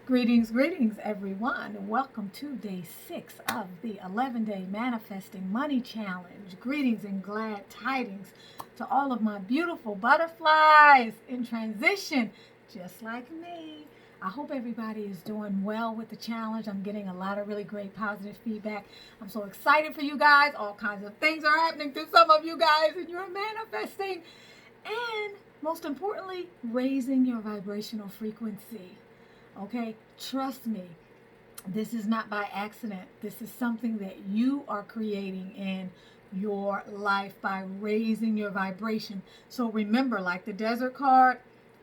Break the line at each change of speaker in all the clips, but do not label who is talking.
Greetings, everyone. Welcome to day 6 of the 11-day Manifesting Money Challenge. Greetings and glad tidings to all of my beautiful butterflies in transition, just like me. I hope everybody is doing well with the challenge. I'm getting a lot of really great positive feedback. I'm so excited for you guys. All kinds of things are happening to some of you guys, and you're manifesting. And most importantly, raising your vibrational frequency. Okay, trust me, this is not by accident. This is something that you are creating in your life by raising your vibration. So remember, like the desert card,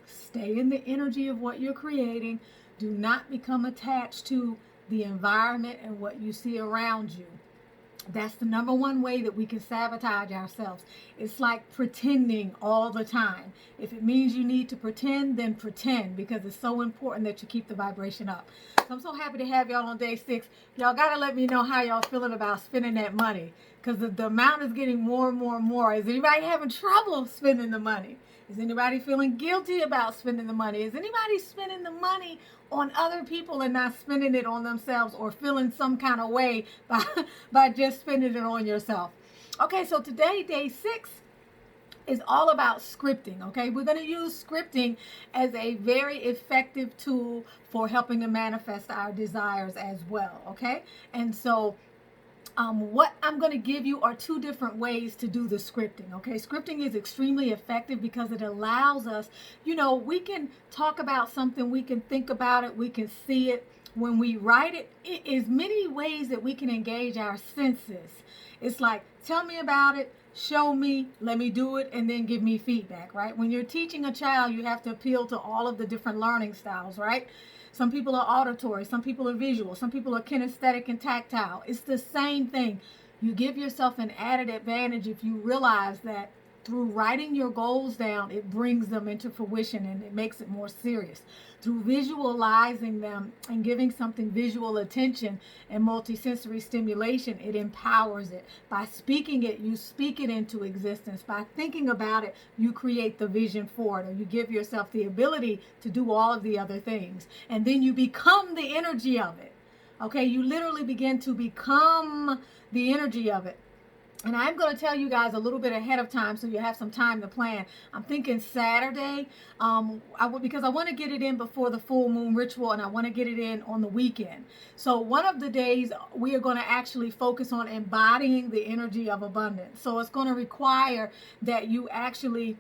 stay in the energy of what you're creating. Do not become attached to the environment and what you see around you. That's the number one way that we can sabotage ourselves. It's like pretending all the time. If it means you need to pretend, then pretend, because it's so important that you keep the vibration up. So I'm so happy to have y'all on day 6. Y'all got to let me know how y'all feeling about spending that money, because the amount is getting more and more and more. Is anybody having trouble spending the money? Is anybody feeling guilty about spending the money? Is anybody spending the money on other people and not spending it on themselves, or feeling some kind of way by just spending it on yourself? Okay, so today, day 6, is all about scripting. Okay, we're going to use scripting as a very effective tool for helping to manifest our desires as well. Okay, and so what I'm going to give you are 2 different ways to do the scripting. Okay, scripting is extremely effective because it allows us, we can talk about something, we can think about it, we can see it. When we write it, it is many ways that we can engage our senses. It's like, tell me about it, show me, let me do it, and then give me feedback, right? When you're teaching a child, you have to appeal to all of the different learning styles, right? Some people are auditory, some people are visual, some people are kinesthetic and tactile. It's the same thing. You give yourself an added advantage if you realize that through writing your goals down, it brings them into fruition and it makes it more serious. Through visualizing them and giving something visual attention and multisensory stimulation, it empowers it. By speaking it, you speak it into existence. By thinking about it, you create the vision for it, or you give yourself the ability to do all of the other things. And then you become the energy of it. Okay, you literally begin to become the energy of it. And I'm going to tell you guys a little bit ahead of time so you have some time to plan. I'm thinking Saturday, because I want to get it in before the full moon ritual, and I want to get it in on the weekend. So one of the days we are going to actually focus on embodying the energy of abundance. So it's going to require that you actually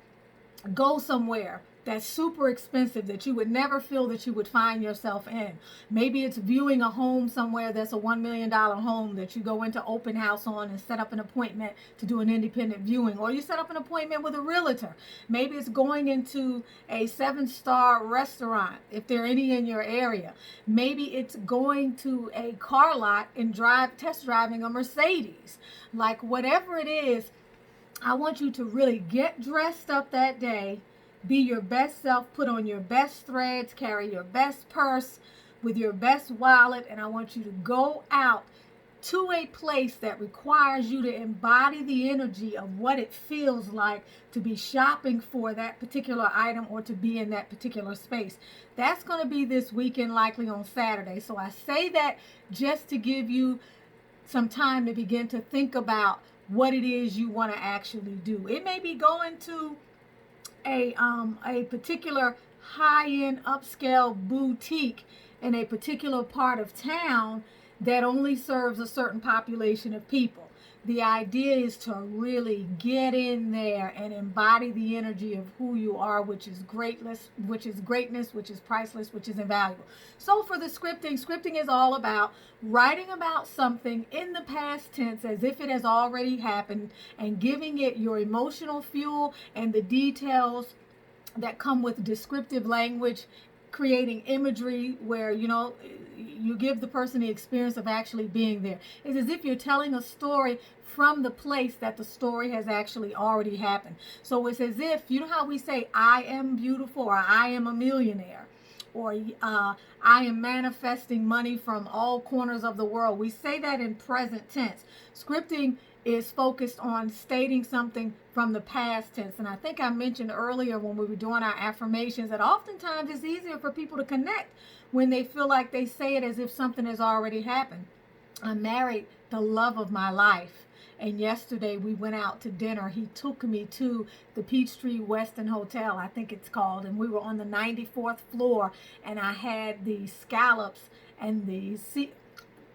go somewhere that's super expensive that you would never feel that you would find yourself in. Maybe it's viewing a home somewhere that's a $1 million home that you go into open house on and set up an appointment to do an independent viewing, or you set up an appointment with a realtor. Maybe it's going into a 7-star restaurant if there are any in your area. Maybe it's going to a car lot and test driving a Mercedes. Like, whatever it is, I want you to really get dressed up that day, be your best self, put on your best threads, carry your best purse with your best wallet, and I want you to go out to a place that requires you to embody the energy of what it feels like to be shopping for that particular item or to be in that particular space. That's going to be this weekend, likely on Saturday. So I say that just to give you some time to begin to think about what it is you want to actually do. It may be going to a particular high-end upscale boutique in a particular part of town that only serves a certain population of people. The idea is to really get in there and embody the energy of who you are, which is greatness, which is priceless, which is invaluable. So for the scripting is all about writing about something in the past tense as if it has already happened and giving it your emotional fuel and the details that come with descriptive language, creating imagery where, you give the person the experience of actually being there. It's as if you're telling a story from the place that the story has actually already happened. So it's as if, you know how we say, I am beautiful, or I am a millionaire. or I am manifesting money from all corners of the world. We say that in present tense. Scripting is focused on stating something from the past tense. And I think I mentioned earlier when we were doing our affirmations that oftentimes it's easier for people to connect when they feel like they say it as if something has already happened. I married the love of my life. And yesterday we went out to dinner. He took me to the Peachtree Westin Hotel, I think it's called. And we were on the 94th floor. And I had the scallops and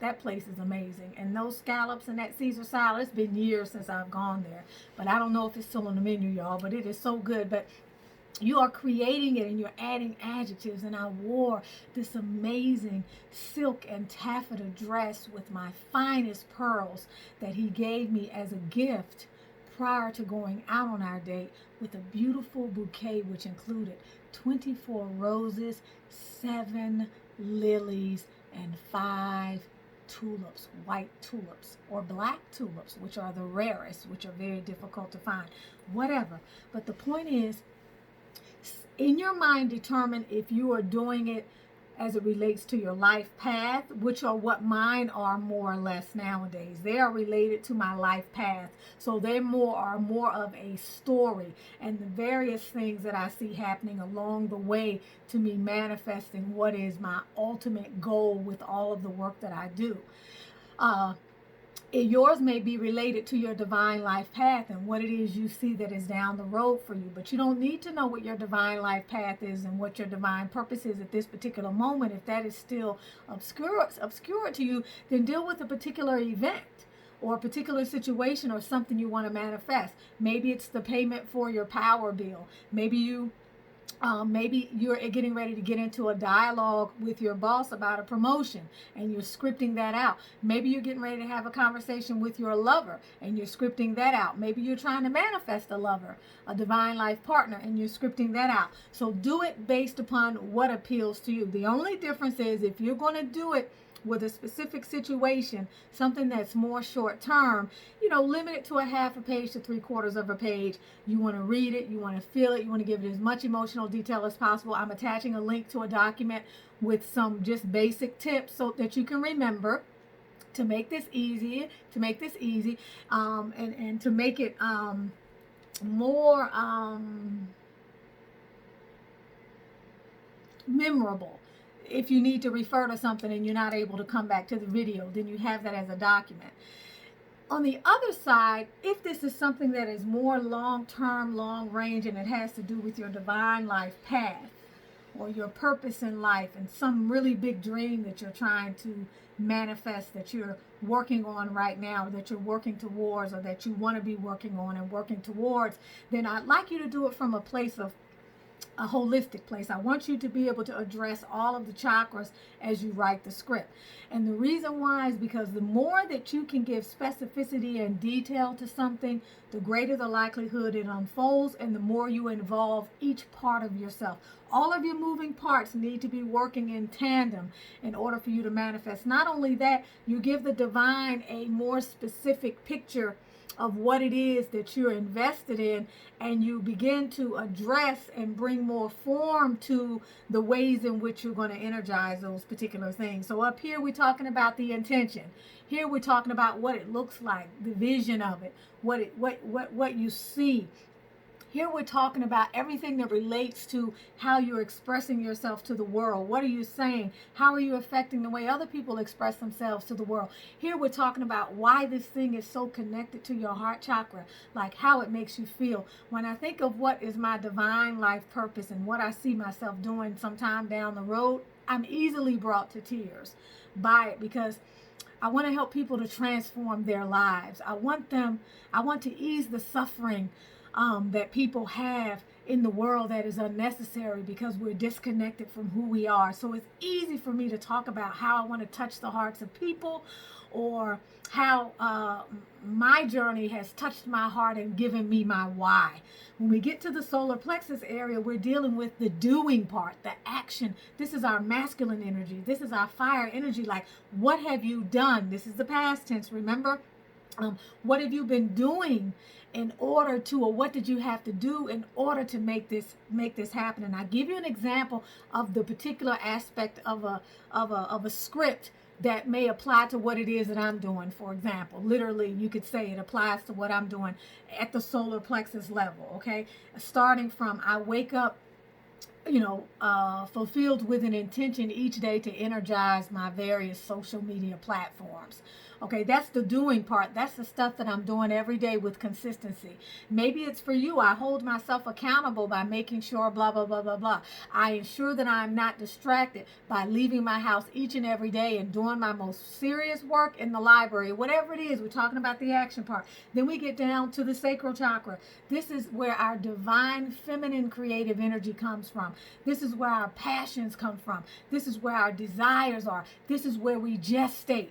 that place is amazing. And those scallops and that Caesar salad, it's been years since I've gone there. But I don't know if it's still on the menu, y'all. But it is so good. But you are creating it and you're adding adjectives. And I wore this amazing silk and taffeta dress with my finest pearls that he gave me as a gift prior to going out on our date, with a beautiful bouquet which included 24 roses, 7 lilies, and 5 tulips, white tulips or black tulips, which are the rarest, which are very difficult to find, whatever. But the point is, in your mind, determine if you are doing it as it relates to your life path, which are what mine are more or less nowadays. They are related to my life path. So they are more of a story and the various things that I see happening along the way to me manifesting what is my ultimate goal with all of the work that I do. Yours may be related to your divine life path and what it is you see that is down the road for you. But you don't need to know what your divine life path is and what your divine purpose is at this particular moment. If that is still obscure to you, then deal with a particular event or a particular situation or something you want to manifest. Maybe it's the payment for your power bill. Maybe you're getting ready to get into a dialogue with your boss about a promotion and you're scripting that out. Maybe you're getting ready to have a conversation with your lover and you're scripting that out. Maybe you're trying to manifest a lover, a divine life partner, and you're scripting that out. So do it based upon what appeals to you. The only difference is if you're going to do it with a specific situation, something that's more short term, limit it to a half a page to 3/4 of a page. You want to read it, you want to feel it, you want to give it as much emotional detail as possible. I'm attaching a link to a document with some just basic tips so that you can remember to make this easy, and to make it more memorable. If you need to refer to something and you're not able to come back to the video, then you have that as a document. On the other side, if this is something that is more long-term, long-range, and it has to do with your divine life path or your purpose in life and some really big dream that you're trying to manifest, that you're working on right now, that you're working towards, or that you want to be working on and working towards, then I'd like you to do it from a place of a holistic place. I want you to be able to address all of the chakras as you write the script. And the reason why is because the more that you can give specificity and detail to something, the greater the likelihood it unfolds and the more you involve each part of yourself. All of your moving parts need to be working in tandem in order for you to manifest. Not only that, you give the divine a more specific picture of what it is that you're invested in, and you begin to address and bring more form to the ways in which you're going to energize those particular things. So up here we're talking about the intention. Here we're talking about what it looks like, the vision of it, what you see. Here we're talking about everything that relates to how you're expressing yourself to the world. What are you saying? How are you affecting the way other people express themselves to the world? Here we're talking about why this thing is so connected to your heart chakra, like how it makes you feel. When I think of what is my divine life purpose and what I see myself doing sometime down the road, I'm easily brought to tears by it because I want to help people to transform their lives. I want to ease the suffering that people have in the world that is unnecessary because we're disconnected from who we are. So it's easy for me to talk about how I want to touch the hearts of people, or how my journey has touched my heart and given me my why. When we get to the solar plexus area, we're dealing with the doing part, the action. This is our masculine energy. This is our fire energy. Like, what have you done? This is the past tense, remember? What have you been doing in order to, or what did you have to do in order to make this happen? And I give you an example of the particular aspect of a script that may apply to what it is that I'm doing. For example, literally, you could say it applies to what I'm doing at the solar plexus level. Okay, starting from I wake up, fulfilled with an intention each day to energize my various social media platforms. Okay, that's the doing part. That's the stuff that I'm doing every day with consistency. Maybe it's for you. I hold myself accountable by making sure blah, blah, blah, blah, blah. I ensure that I'm not distracted by leaving my house each and every day and doing my most serious work in the library, whatever it is. We're talking about the action part. Then we get down to the sacral chakra. This is where our divine feminine creative energy comes from. This is where our passions come from. This is where our desires are. This is where we gestate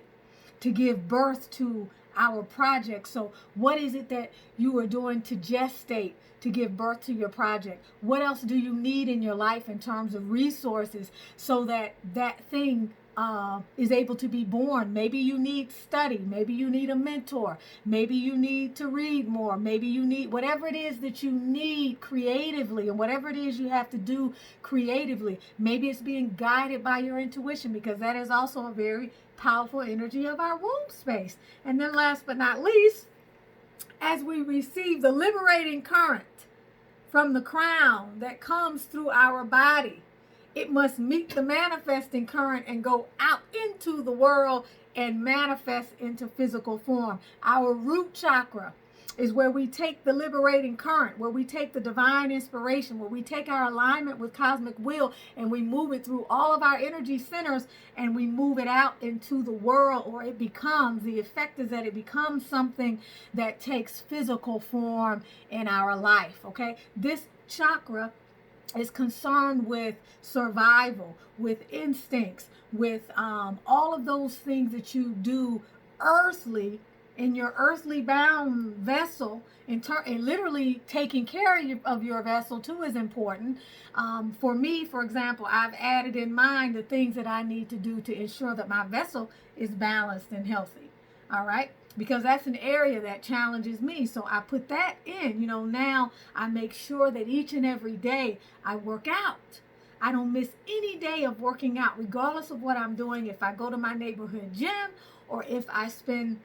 to give birth to our project. So what is it that you are doing to gestate to give birth to your project? What else do you need in your life in terms of resources so that that thing is able to be born? Maybe you need study. Maybe you need a mentor. Maybe you need to read more. Maybe you need whatever it is that you need creatively, and whatever it is you have to do creatively. Maybe it's being guided by your intuition, because that is also a very powerful energy of our womb space. And then last but not least, as we receive the liberating current from the crown that comes through our body, it must meet the manifesting current and go out into the world and manifest into physical form. Our root chakra is where we take the liberating current, where we take the divine inspiration, where we take our alignment with cosmic will and we move it through all of our energy centers and we move it out into the world, or it becomes, the effect is that it becomes something that takes physical form in our life, okay? This chakra is concerned with survival, with instincts, with all of those things that you do earthly, in your earthly bound vessel, and literally taking care of your vessel too is important. For me, for example, I've added in mind the things that I need to do to ensure that my vessel is balanced and healthy. All right. Because that's an area that challenges me. So I put that in, now I make sure that each and every day I work out. I don't miss any day of working out, regardless of what I'm doing. If I go to my neighborhood gym, or if I spend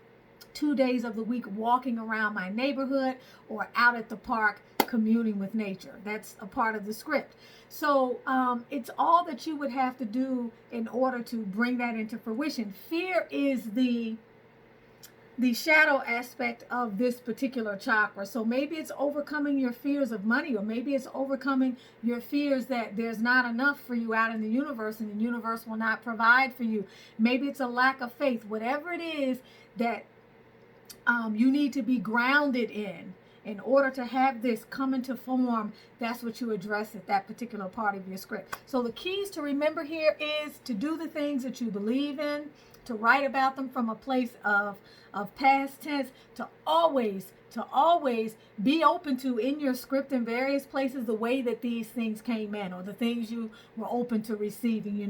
2 days of the week walking around my neighborhood, or out at the park communing with nature. That's a part of the script. So it's all that you would have to do in order to bring that into fruition. Fear is the shadow aspect of this particular chakra. So maybe it's overcoming your fears of money, or maybe it's overcoming your fears that there's not enough for you out in the universe and the universe will not provide for you. Maybe it's a lack of faith. Whatever it is that you need to be grounded in order to have this come into form, that's what you address at that particular part of your script. So the keys to remember here is to do the things that you believe in, to write about them from a place of past tense, to always be open to, in your script in various places, the way that these things came in, or the things you were open to receiving,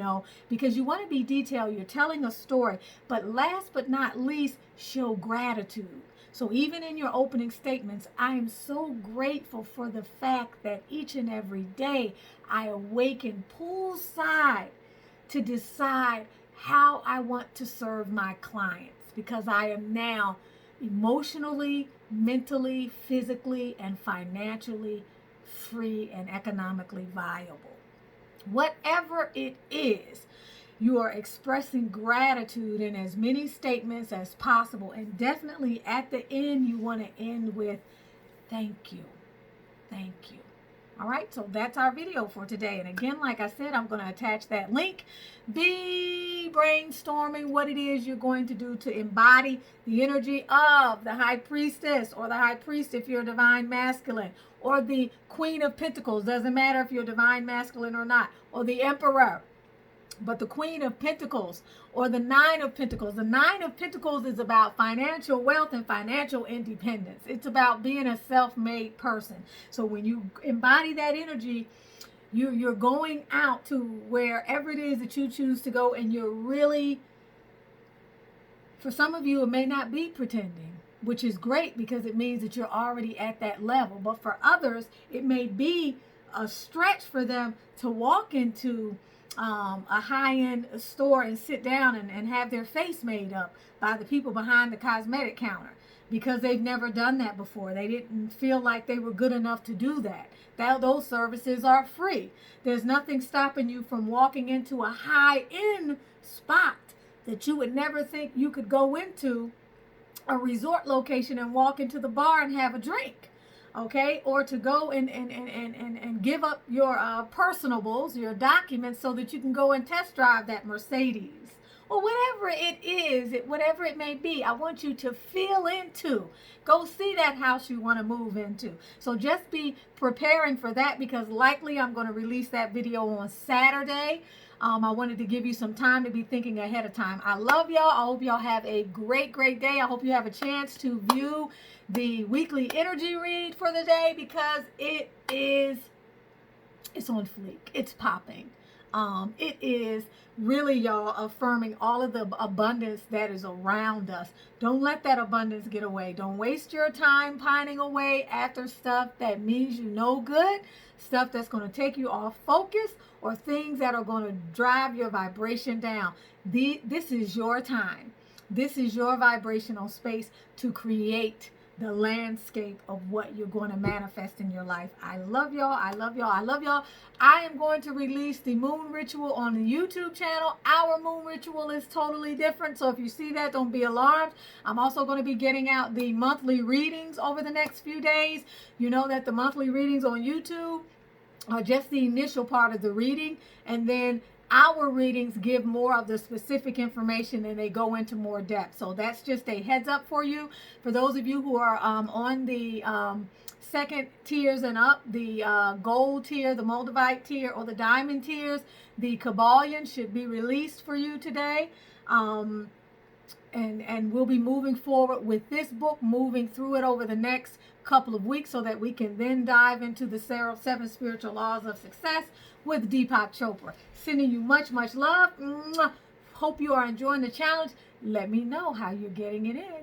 because you want to be detailed. You're telling a story. But last but not least, show gratitude. So even in your opening statements, I am so grateful for the fact that each and every day I awaken poolside to decide how I want to serve my clients, because I am now emotionally, mentally, physically, and financially free and economically viable. Whatever it is, you are expressing gratitude in as many statements as possible. And definitely at the end, you want to end with thank you. Thank you. All right, so that's our video for today. And again, like I said, I'm going to attach that link. Be brainstorming what it is you're going to do to embody the energy of the High Priestess, or the High Priest if you're Divine Masculine, or the Queen of Pentacles. Doesn't matter if you're Divine Masculine or not, or the Emperor. But the Queen of Pentacles, or the Nine of Pentacles. The Nine of Pentacles is about financial wealth and financial independence. It's about being a self-made person. So when you embody that energy, you're going out to wherever it is that you choose to go, and you're really, for some of you, it may not be pretending. which is great because it means that you're already at that level. But for others, it may be a stretch for them to walk into a high-end store and sit down and have their face made up by the people behind the cosmetic counter, because they've never done that before. They didn't feel like they were good enough to do that. Those services are free. There's nothing stopping you from walking into a high-end spot that you would never think you could go into, a resort location, and walk into the bar and have a drink. Okay, or to go and give up your personables, your documents, so that you can go and test drive that Mercedes, or whatever it is, whatever it may be. I want you to feel into. Go see that house you want to move into. So just be preparing for that, because likely I'm going to release that video on Saturday. I wanted to give you some time to be thinking ahead of time. I love y'all. I hope y'all have a great day. I hope you have a chance to view the weekly energy read for the day, because it's on fleek. It's popping. It is really, y'all, affirming all of the abundance that is around us. Don't let that abundance get away. Don't waste your time pining away after stuff that means you no good, stuff that's going to take you off focus, or things that are going to drive your vibration down. This is your time. This is your vibrational space to create the landscape of what you're going to manifest in your life. I love y'all. I love y'all. I love y'all. I am going to release the moon ritual on the YouTube channel. Our moon ritual is totally different, so if you see that, don't be alarmed. I'm also going to be getting out the monthly readings over the next few days. You know that the monthly readings on YouTube are just the initial part of the reading, and then our readings give more of the specific information and they go into more depth. So that's just a heads up for you. For those of you who are on the second tiers and up, the gold tier, the Moldavite tier, or the diamond tiers, the Kabbalion should be released for you today. And we'll be moving forward with this book, moving through it over the next couple of weeks, so that we can then dive into the 7 spiritual laws of success with Deepak Chopra. Sending you much love. Hope you are enjoying the challenge. Let me know how you're getting it in.